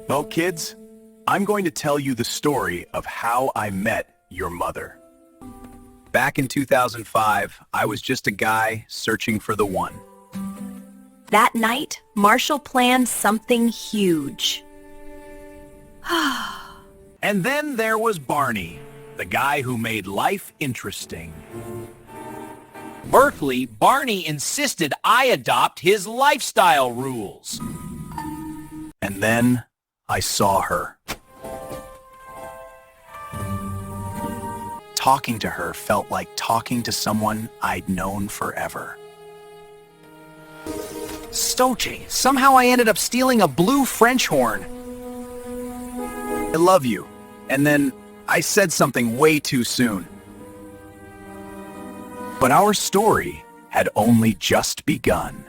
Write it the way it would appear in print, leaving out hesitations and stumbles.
Well, kids, I'm going to tell you the story of how I met your mother. Back in 2005, I was just a guy searching for the one. That night, Marshall planned something huge. And then there was Barney, the guy who made life interesting. Berkeley, Barney insisted I adopt his lifestyle rules. And then I saw her. Talking to her felt like talking to someone I'd known forever. Stoche, somehow I ended up stealing a blue French horn. I love you. And then I said something way too soon. But our story had only just begun.